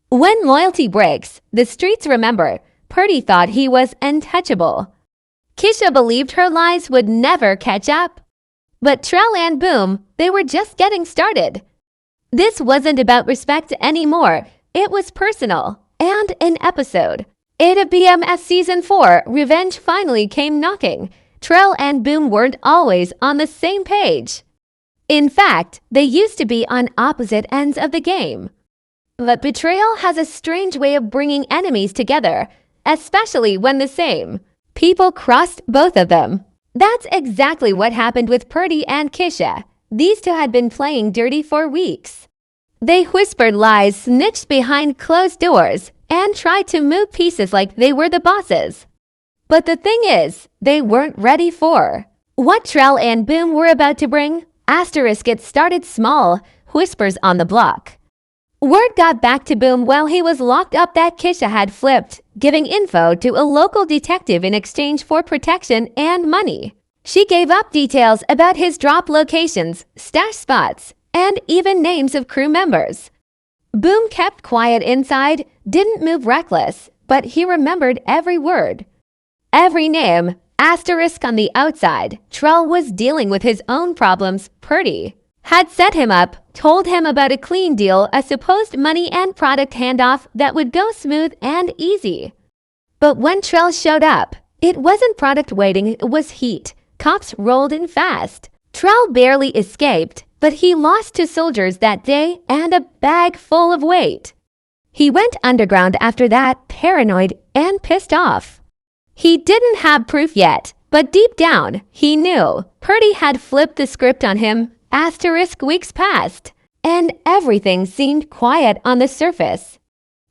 When loyalty breaks, the streets remember. Purdy thought he was untouchable. Kisha believed her lies would never catch up. But Trell and Boom, they were just getting started. This wasn't about respect anymore. It was personal. And an episode. In BMF Season 4, revenge finally came knocking. Trell and Boom weren't always on the same page. In fact, they used to be on opposite ends of the game. But betrayal has a strange way of bringing enemies together, especially when the same people crossed both of them. That's exactly what happened with Purdy and Kisha. These two had been playing dirty for weeks. They whispered lies, snitched behind closed doors, and tried to move pieces like they were the bosses. But the thing is, they weren't ready for what Trell and Boom were about to bring. It started small, whispers on the block. Word got back to Boom while he was locked up that Kisha had flipped, giving info to a local detective in exchange for protection and money. She gave up details about his drop locations, stash spots, and even names of crew members. Boom kept quiet inside, didn't move reckless, but he remembered every word. Every name. On the outside, Trell was dealing with his own problems. Purdy had set him up, told him about a clean deal, a supposed money and product handoff that would go smooth and easy. But when Trell showed up, it wasn't product waiting, it was heat. Cops rolled in fast. Trell barely escaped, but he lost 2 soldiers that day and a bag full of weight. He went underground after that, paranoid and pissed off. He didn't have proof yet, but deep down, he knew Purdy had flipped the script on him. Weeks passed, and everything seemed quiet on the surface.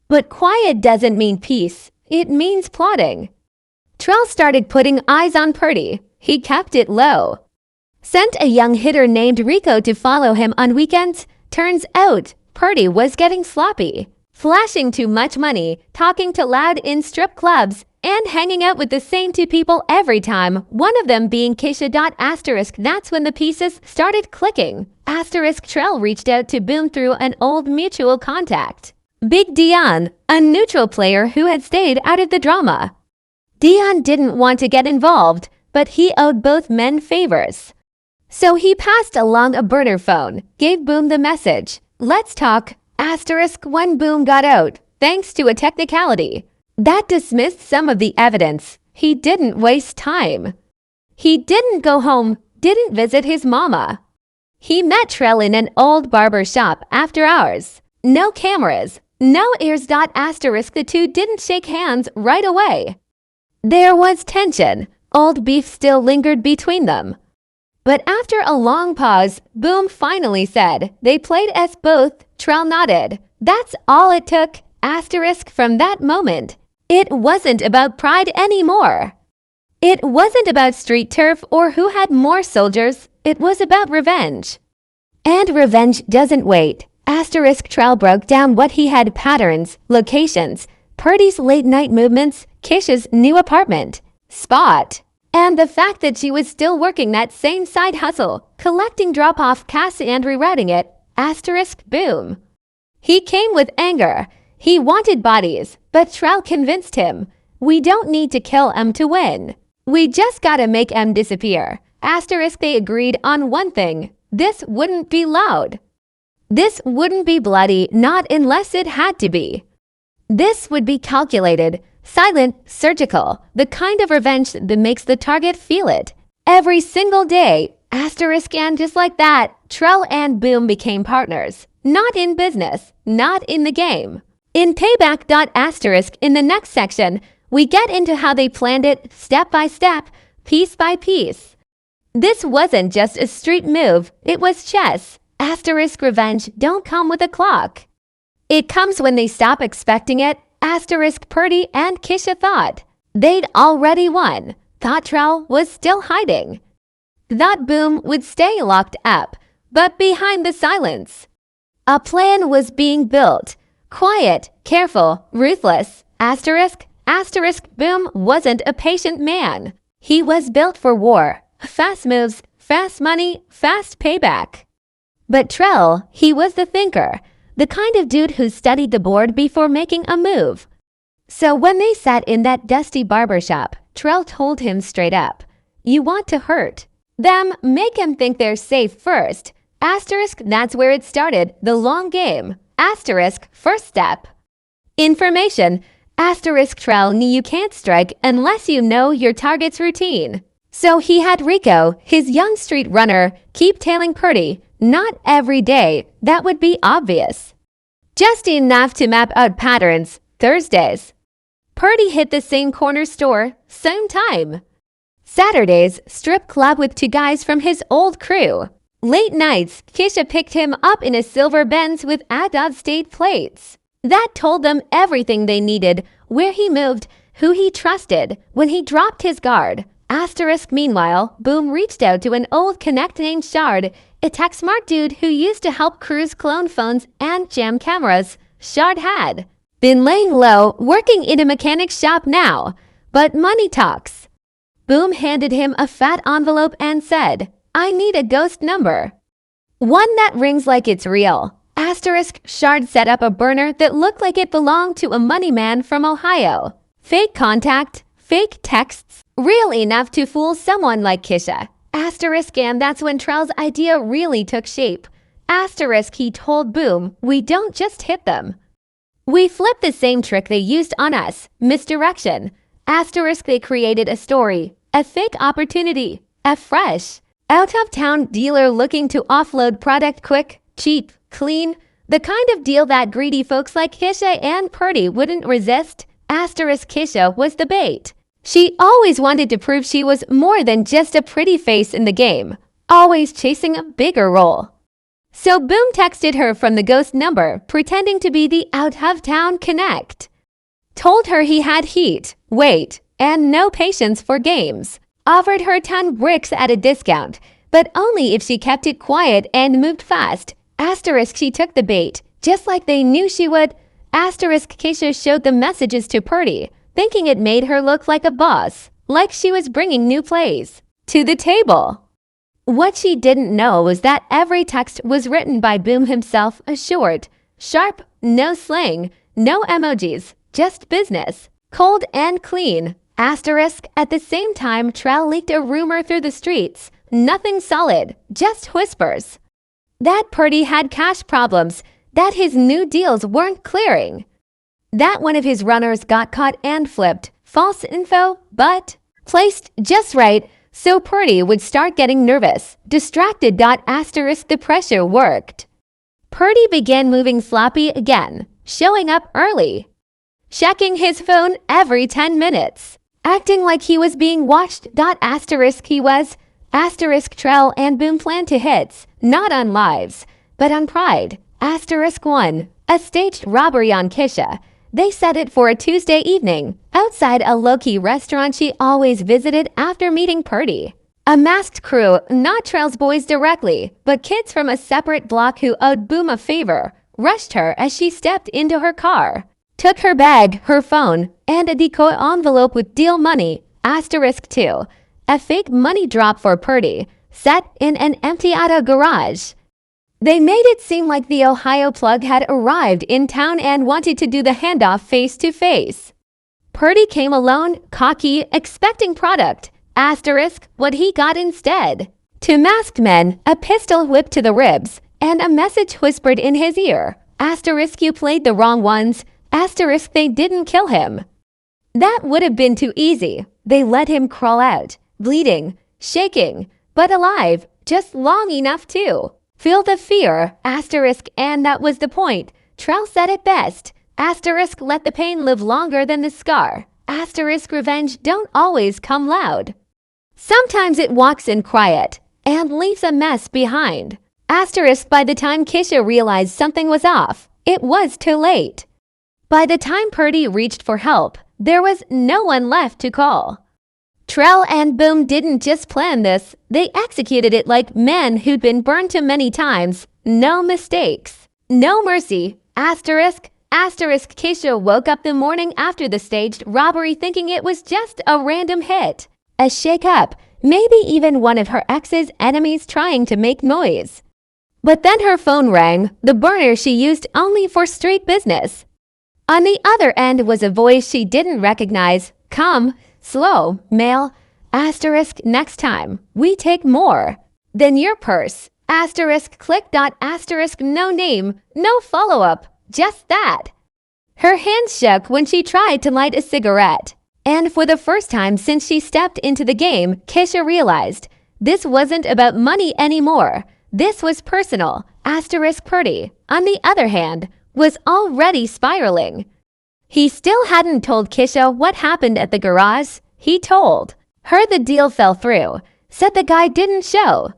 But quiet doesn't mean peace, it means plotting. Trell started putting eyes on Purdy. He kept it low. Sent a young hitter named Rico to follow him on weekends. Turns out, Purdy was getting sloppy, flashing too much money, talking too loud in strip clubs, and hanging out with the same 2 people every time, one of them being Kisha. That's when the pieces started clicking. Trell reached out to Boom through an old mutual contact. Big Dion, a neutral player who had stayed out of the drama. Dion didn't want to get involved, but he owed both men favors. So he passed along a burner phone, gave Boom the message. Let's talk. When Boom got out, thanks to a technicality that dismissed some of the evidence. He didn't waste time. He didn't go home, didn't visit his mama. He met Trell in an old barber shop after hours. No cameras, no ears. The 2 didn't shake hands right away. There was tension. Old beef still lingered between them. But after a long pause, Boom finally said they played as both. Trell nodded. That's all it took. From that moment, it wasn't about pride anymore. It wasn't about street turf or who had more soldiers. It was about revenge. And revenge doesn't wait. Trell broke down what he had: patterns, locations, Purdy's late-night movements, Kisha's new apartment, spot, and the fact that she was still working that same side hustle, collecting drop-off cash and rewriting it. Boom. He came with anger. He wanted bodies, but Trell convinced him. We don't need to kill M to win. We just gotta make M disappear. They agreed on one thing. This wouldn't be loud. This wouldn't be bloody, not unless it had to be. This would be calculated, silent, surgical, the kind of revenge that makes the target feel it. Every single day. And just like that, Trell and Boom became partners. Not in business, not in the game. In Payback. In the next section, we get into how they planned it step by step, piece by piece. This wasn't just a street move, it was chess. Revenge don't come with a clock. It comes when they stop expecting it. Purdy and Kisha thought they'd already won. Thought Trell was still hiding. Thought Boom would stay locked up, but behind the silence. A plan was being built. Quiet, careful, ruthless. Boom wasn't a patient man. He was built for war. Fast moves, fast money, fast payback. But Trell, he was the thinker. the kind of dude who studied the board before making a move. So when they sat in that dusty barbershop, Trell told him straight up, "You want to hurt them, make them think they're safe first. Asterisk, that's where it started, the long game. Asterisk, first step. Information. Asterisk, Trell knew you can't strike unless you know your target's routine. So he had Rico, his young street runner, keep tailing Purdy. Not every day, that would be obvious. Just enough to map out patterns. Thursdays. Purdy hit the same corner store, same time. Saturdays, strip club with 2 guys from his old crew. Late nights, Kisha picked him up in a silver Benz with out-of-state plates. That told them everything they needed, where he moved, who he trusted, when he dropped his guard. Asterisk, meanwhile, Boom reached out to an old connect named Shard, a tech-smart dude who used to help crews clone phones and jam cameras. Shard had been laying low, working in a mechanic's shop now, but money talks. Boom handed him a fat envelope and said, "I need a ghost number. One that rings like it's real." Asterisk, Shard set up a burner that looked like it belonged to a money man from Ohio. Fake contact, fake texts, real enough to fool someone like Kisha. Asterisk, and that's when Trell's idea really took shape. Asterisk, he told Boom, "We don't just hit them. We flip the same trick they used on us, misdirection." Asterisk, they created a story, a fake opportunity, a fresh, out-of-town dealer looking to offload product quick, cheap, clean, the kind of deal that greedy folks like Kisha and Purdy wouldn't resist. Asterisk, Kisha was the bait. She always wanted to prove she was more than just a pretty face in the game, always chasing a bigger role. So Boom texted her from the ghost number, pretending to be the out-of-town connect. Told her he had heat, weight, and no patience for games. Offered her 10 bricks at a discount, but only if she kept it quiet and moved fast. Asterisk, she took the bait, just like they knew she would. Asterisk, Kisha showed the messages to Purdy, thinking it made her look like a boss, like she was bringing new plays to the table. What she didn't know was that every text was written by Boom himself, a short, sharp, no slang, no emojis, just business, cold and clean. Asterisk, at the same time, Trell leaked a rumor through the streets, nothing solid, just whispers. That Purdy had cash problems, that his new deals weren't clearing. That one of his runners got caught and flipped, false info, but placed just right, so Purdy would start getting nervous, distracted. Asterisk, the pressure worked. Purdy began moving sloppy again, showing up early, checking his phone every 10 minutes, acting like he was being watched. Asterisk, he was. Asterisk, Trell and Boom planned to hits, not on lives, but on pride. Asterisk 1, a staged robbery on Kisha. They set it for a Tuesday evening, outside a low-key restaurant she always visited after meeting Purdy. A masked crew, not Trell's boys directly, but kids from a separate block who owed Boom a favor, rushed her as she stepped into her car. Took her bag, her phone, and a decoy envelope with deal money. Asterisk 2, a fake money drop for Purdy, set in an empty auto garage. They made it seem like the Ohio plug had arrived in town and wanted to do the handoff face-to-face. Purdy came alone, cocky, expecting product. Asterisk, what he got instead. To masked men, a pistol whipped to the ribs, and a message whispered in his ear. Asterisk, you played the wrong ones. Asterisk, they didn't kill him. That would have been too easy. They let him crawl out, bleeding, shaking, but alive, just long enough to feel the fear. Asterisk, and that was the point. Trell said it best. Asterisk, let the pain live longer than the scar. Asterisk, revenge don't always come loud. Sometimes it walks in quiet and leaves a mess behind. Asterisk, by the time Kisha realized something was off, it was too late. By the time Purdy reached for help, there was no one left to call. Trell and Boom didn't just plan this, they executed it like men who'd been burned too many times. No mistakes, no mercy. Asterisk, Kisha woke up the morning after the staged robbery thinking it was just a random hit, a shake-up, maybe even one of her ex's enemies trying to make noise. But then her phone rang, the burner she used only for street business. On the other end was a voice she didn't recognize. Come, slow, male, asterisk next time, we take more than your purse, asterisk click dot asterisk no name, no follow-up, just that. Her hands shook when she tried to light a cigarette. And for the first time since she stepped into the game, Kisha realized this wasn't about money anymore. This was personal. Asterisk Purdy, on the other hand, was already spiraling. He still hadn't told Kisha what happened at the garage. He told her the deal fell through, said the guy didn't show.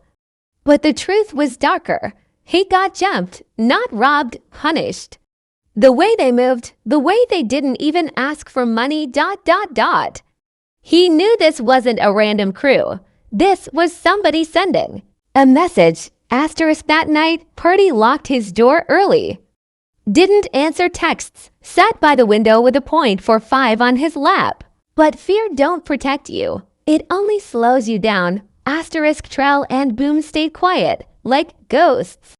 But the truth was darker. He got jumped, not robbed, punished. The way they moved, the way they didn't even ask for money, ... He knew this wasn't a random crew. This was somebody sending a message. Asterisk that night, Purdy locked his door early. Didn't answer texts, sat by the window with a .45 on his lap. But fear don't protect you. It only slows you down. Asterisk Trell and Boom stayed quiet, like ghosts.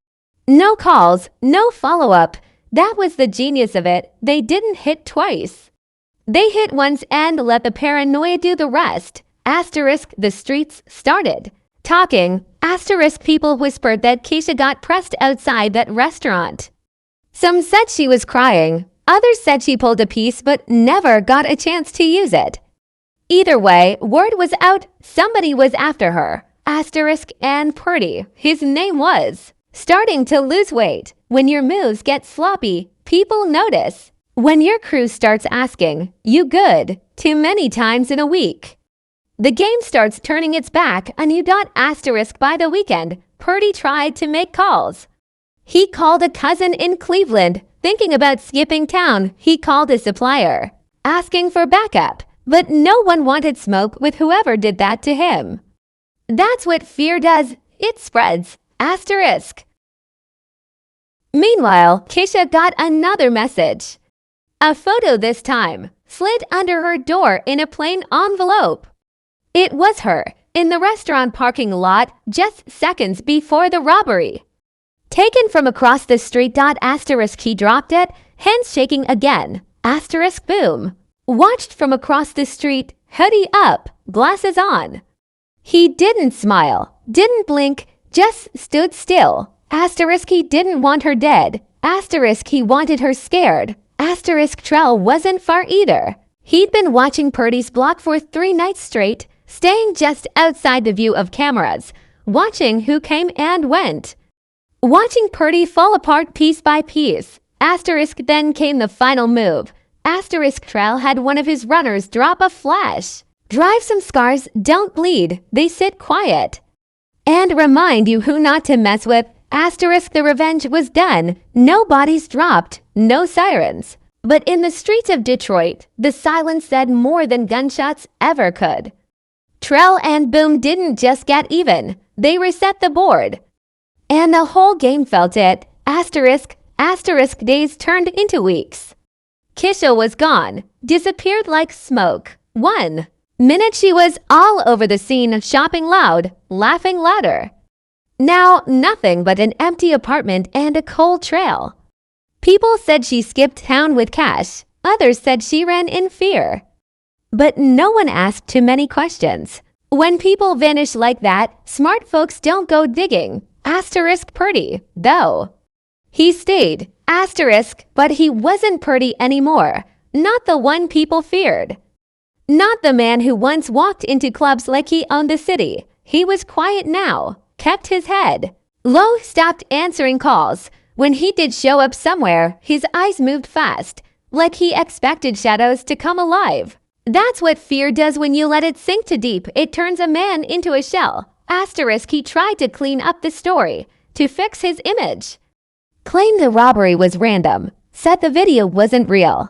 No calls, no follow-up. That was the genius of it. They didn't hit twice. They hit once and let the paranoia do the rest. Asterisk the streets started talking. Asterisk people whispered that Kisha got pressed outside that restaurant. Some said she was crying. Others said she pulled a piece but never got a chance to use it. Either way, word was out. Somebody was after her. Asterisk and Purdy, his name was, starting to lose weight. When your moves get sloppy, people notice. When your crew starts asking, you good, too many times in a week. The game starts turning its back on you. Asterisk by the weekend, Purdy tried to make calls. He called a cousin in Cleveland, thinking about skipping town. He called a supplier, asking for backup, but no one wanted smoke with whoever did that to him. That's what fear does. It spreads. Asterisk. Meanwhile, Kisha got another message. A photo this time, slid under her door in a plain envelope. It was her, in the restaurant parking lot just seconds before the robbery. Taken from across the street. Asterisk he dropped it, hands shaking again. Asterisk boom. Watched from across the street, hoodie up, glasses on. He didn't smile, didn't blink, just stood still. Asterisk he didn't want her dead. Asterisk he wanted her scared. Asterisk Trell wasn't far either. He'd been watching Purdy's block for 3 nights straight, staying just outside the view of cameras, watching who came and went. Watching Purdy fall apart piece by piece. Asterisk then came the final move. Asterisk Trell had one of his runners drop a flash. Drive some scars, don't bleed, they sit quiet. And remind you who not to mess with. Asterisk the revenge was done. No bodies dropped, no sirens. But in the streets of Detroit, the silence said more than gunshots ever could. Trell and Boom didn't just get even, they reset the board. And the whole game felt it. Asterisk days turned into weeks. Kisha was gone, disappeared like smoke. 1 minute she was all over the scene, shopping loud, laughing louder. Now, nothing but an empty apartment and a cold trail. People said she skipped town with cash. Others said she ran in fear. But no one asked too many questions. When people vanish like that, smart folks don't go digging. Asterisk Purdy, though. He stayed. Asterisk, but he wasn't Purdy anymore. Not the one people feared. Not the man who once walked into clubs like he owned the city. He was quiet now, kept his head low, stopped answering calls. When he did show up somewhere, his eyes moved fast, like he expected shadows to come alive. That's what fear does when you let it sink too deep. It turns a man into a shell. Asterisk he tried to clean up the story, to fix his image. Claimed the robbery was random, said the video wasn't real.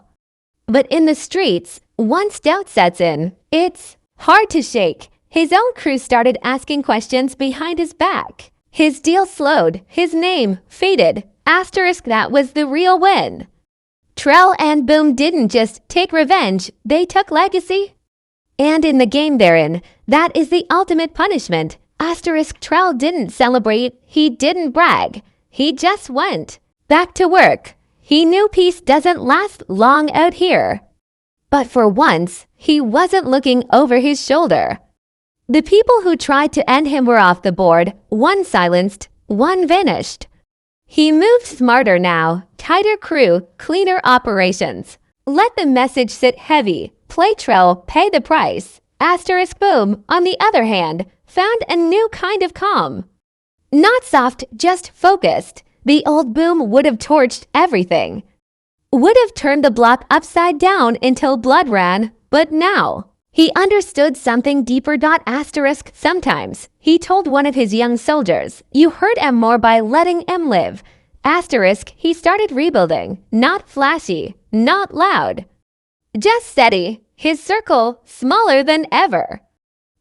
But in the streets, once doubt sets in, it's hard to shake. His own crew started asking questions behind his back. His deal slowed, his name faded. Asterisk that was the real win. Trell and Boom didn't just take revenge, they took legacy. And in the game they're in, that is the ultimate punishment. Trell didn't celebrate, he didn't brag. He just went back to work. He knew peace doesn't last long out here. But for once, he wasn't looking over his shoulder. The people who tried to end him were off the board, one silenced, one vanished. He moved smarter now, tighter crew, cleaner operations. Let the message sit heavy, play Trell, pay the price. Boom, on the other hand, found a new kind of calm. Not soft, just focused. The old Boom would have torched everything. Would have turned the block upside down until blood ran, but now he understood something deeper. Sometimes he told one of his young soldiers, "You hurt him more by letting him live." He started rebuilding, not flashy, not loud. Just steady, his circle smaller than ever.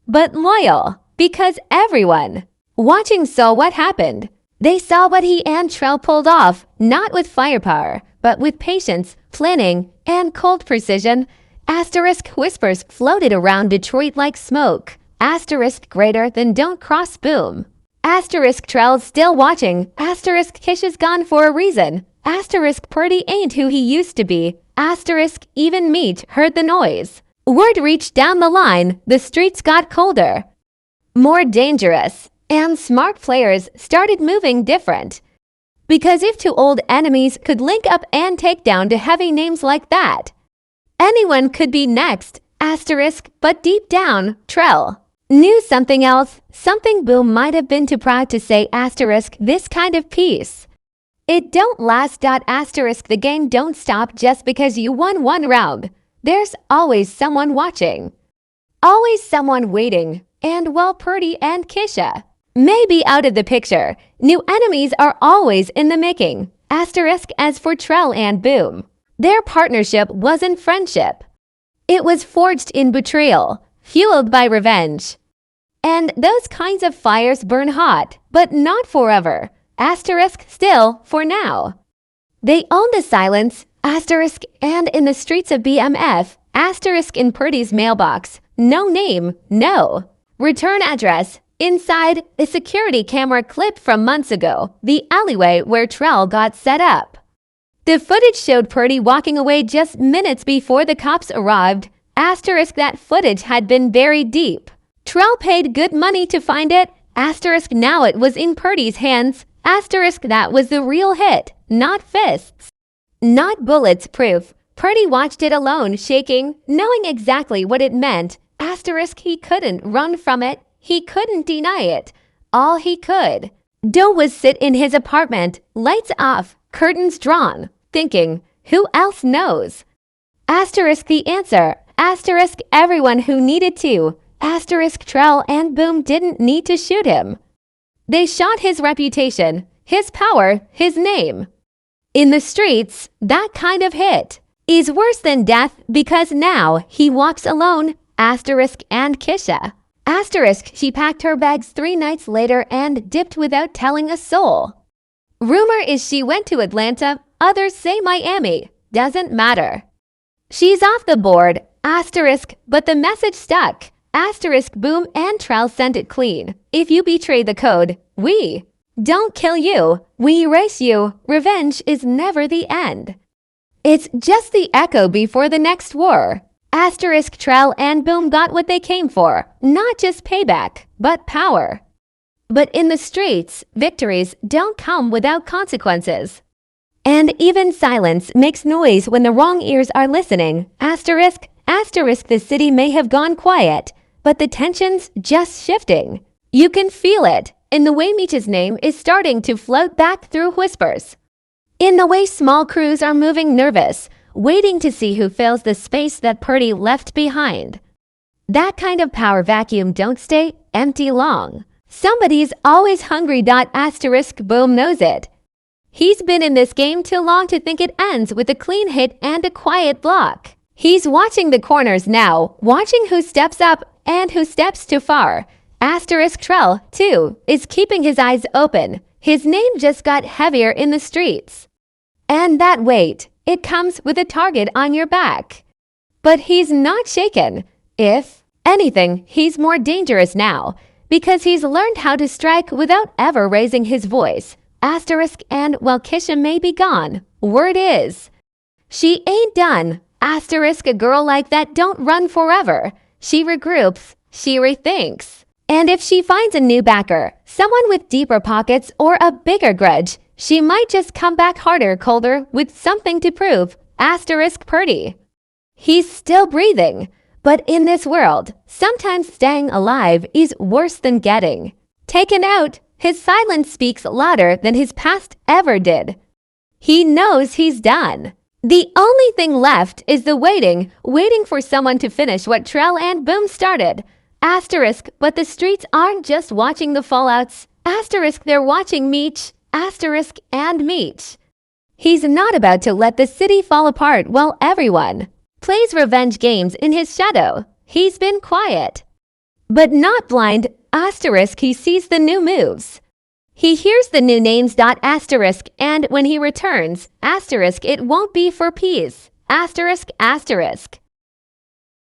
But loyal, because everyone watching saw what happened. They saw what he and Trell pulled off, not with firepower, but with patience, planning, and cold precision. Whispers floated around Detroit like smoke. Greater than don't cross Boom. Trell's still watching. Kisha's gone for a reason. Purdy ain't who he used to be. Even Meech heard the noise. Word reached down the line. The streets got colder, more dangerous, and smart players started moving different. Because if two old enemies could link up and take down to heavy names like that, anyone could be next. But deep down, Trell knew something else, something Boom might have been too proud to say. This kind of peace, it don't last. The game don't stop just because you won one round. There's always someone watching, always someone waiting. And while Purdy and Kisha may be out of the picture, new enemies are always in the making. As for Trell and Boom, their partnership wasn't friendship. It was forged in betrayal, fueled by revenge. And those kinds of fires burn hot, but not forever. Still, for now. They own the silence, and in the streets of BMF, in Purdy's mailbox. No name, no return address. Inside, a security camera clip from months ago, the alleyway where Trell got set up. The footage showed Purdy walking away just minutes before the cops arrived. That footage had been buried deep. Trell paid good money to find it. Now it was in Purdy's hands. That was the real hit, not fists, not bullets proof. Purdy watched it alone, shaking, knowing exactly what it meant. He couldn't run from it. He couldn't deny it. All he could do was sit in his apartment, lights off, curtains drawn, thinking, who else knows? The answer. Everyone who needed to. Trell and Boom didn't need to shoot him. They shot his reputation, his power, his name. In the streets, that kind of hit is worse than death because now he walks alone. And Kisha. She packed her bags 3 nights later and dipped without telling a soul. Rumor is she went to Atlanta, others say Miami. Doesn't matter. She's off the board, but the message stuck. Boom and Trell sent it clean. If you betray the code, we don't kill you, we erase you. Revenge is never the end. It's just the echo before the next war. Trell and Boom got what they came for, not just payback, but power. But in the streets, victories don't come without consequences. And even silence makes noise when the wrong ears are listening. The city may have gone quiet, but the tension's just shifting. You can feel it in the way Meech's name is starting to float back through whispers. In the way small crews are moving nervous, waiting to see who fills the space that Purdy left behind. That kind of power vacuum don't stay empty long. Somebody's always hungry. Boom knows it. He's been in this game too long to think it ends with a clean hit and a quiet block. He's watching the corners now, watching who steps up and who steps too far. Trell, too, is keeping his eyes open. His name just got heavier in the streets. And that weight, it comes with a target on your back. But he's not shaken. If anything, he's more dangerous now. because he's learned how to strike without ever raising his voice. Asterisk, and while Kisha may be gone, word is, she ain't done. Asterisk, a girl like that don't run forever. She regroups, she rethinks. And if she finds a new backer, someone with deeper pockets or a bigger grudge, she might just come back harder, colder, with something to prove. Asterisk Purdy. He's still breathing. But in this world, sometimes staying alive is worse than getting taken out. His silence speaks louder than his past ever did. He knows he's done. The only thing left is the waiting for someone to finish what Trell and Boom started. Asterisk, but the streets aren't just watching the fallouts. Asterisk, they're watching Meech. Asterisk and Meech. He's not about to let the city fall apart while everyone plays revenge games in his shadow. He's been quiet, but not blind. Asterisk, he sees the new moves. He hears the new names. Asterisk, and when he returns, asterisk, it won't be for peace. Asterisk, asterisk.